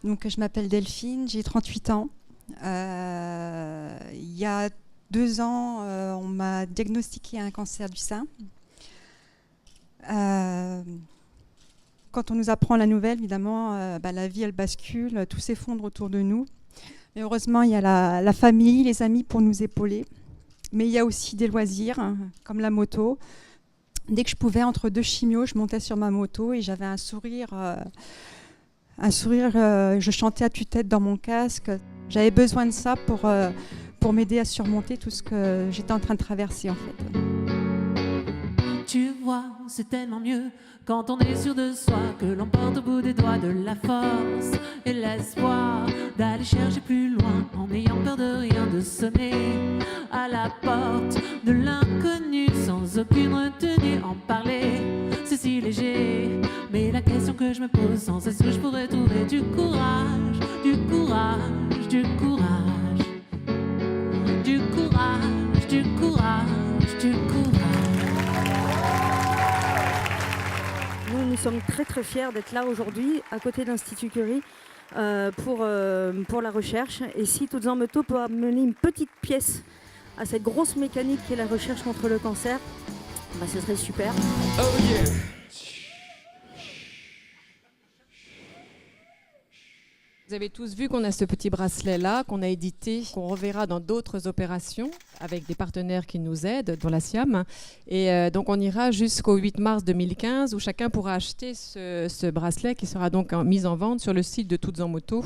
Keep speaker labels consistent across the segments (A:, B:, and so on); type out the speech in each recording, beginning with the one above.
A: Donc, je m'appelle Delphine, j'ai 38 ans. Il y a 2 ans, on m'a diagnostiqué un cancer du sein. Quand on nous apprend la nouvelle, évidemment, la vie, elle bascule, tout s'effondre autour de nous. Mais heureusement, il y a la famille, les amis pour nous épauler. Mais il y a aussi des loisirs, comme la moto. Dès que je pouvais, entre 2 chimios, je montais sur ma moto et j'avais un sourire, je chantais à tue-tête dans mon casque. J'avais besoin de ça pour m'aider à surmonter tout ce que j'étais en train de traverser, en fait.
B: Tu vois, c'est tellement mieux quand on est sûr de soi, que l'on porte au bout des doigts de la force et l'espoir d'aller chercher plus loin en n'ayant peur de rien, de sonner à la porte de l'inconnu sans aucune retenue. En parler, c'est si léger, mais la question que je me pose sans cesse, que je pourrais trouver du courage, du courage, du courage, du courage, du courage, du courage.
C: Nous sommes très très fiers d'être là aujourd'hui à côté de l'Institut Curie pour la recherche. Et si Toutes en Moto peut amener une petite pièce à cette grosse mécanique qui est la recherche contre le cancer, ce serait super.
D: Oh yeah.
E: Vous avez tous vu qu'on a ce petit bracelet-là, qu'on a édité, qu'on reverra dans d'autres opérations avec des partenaires qui nous aident, dont la SIAM. Et donc on ira jusqu'au 8 mars 2015 où chacun pourra acheter ce bracelet qui sera donc mis en vente sur le site de Toutes en Moto.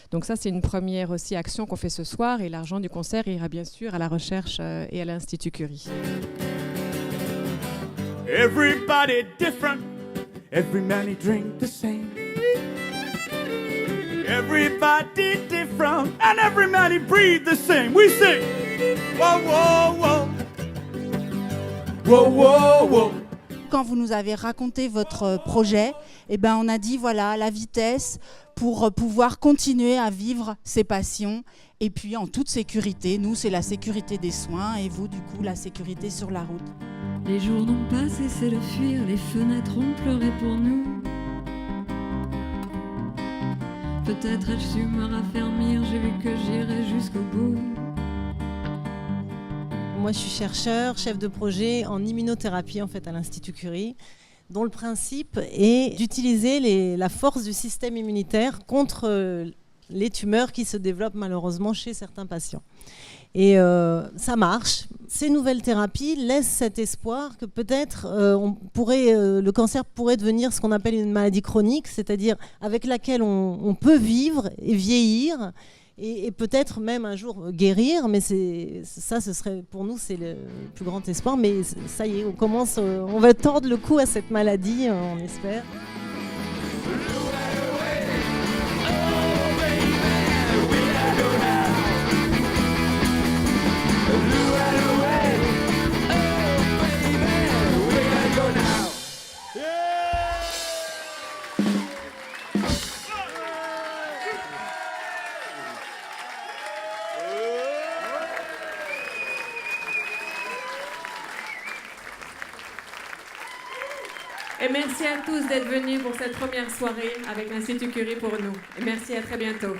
E: Donc ça, c'est une première aussi action qu'on fait ce soir et l'argent du concert ira bien sûr à la recherche et à l'Institut Curie.
D: Everybody different, every man he drink the same. Everybody different, and every man he breathe the same. We sing, whoa, whoa, whoa, whoa, whoa, whoa.
F: Quand vous nous avez raconté votre projet, on a dit voilà, la vitesse pour pouvoir continuer à vivre ses passions et puis en toute sécurité. Nous, c'est la sécurité des soins et vous, du coup, la sécurité sur la route.
G: Les jours n'ont pas cessé de fuir, les fenêtres ont pleuré pour nous. Peut-être ai-je su me raffermir, j'ai vu que j'irai jusqu'au bout.
H: Moi, je suis chercheur, chef de projet en immunothérapie en fait, à l'Institut Curie, dont le principe est d'utiliser la force du système immunitaire contre les tumeurs qui se développent malheureusement chez certains patients. Et ça marche. Ces nouvelles thérapies laissent cet espoir que peut-être le cancer pourrait devenir ce qu'on appelle une maladie chronique, c'est-à-dire avec laquelle on peut vivre et vieillir et peut-être même un jour guérir. Mais ça, ce serait pour nous, c'est le plus grand espoir. Mais ça y est, on va tordre le cou à cette maladie, on espère.
B: Et merci à tous d'être venus pour cette première soirée avec l'Institut Curie pour nous. Et merci, à très bientôt.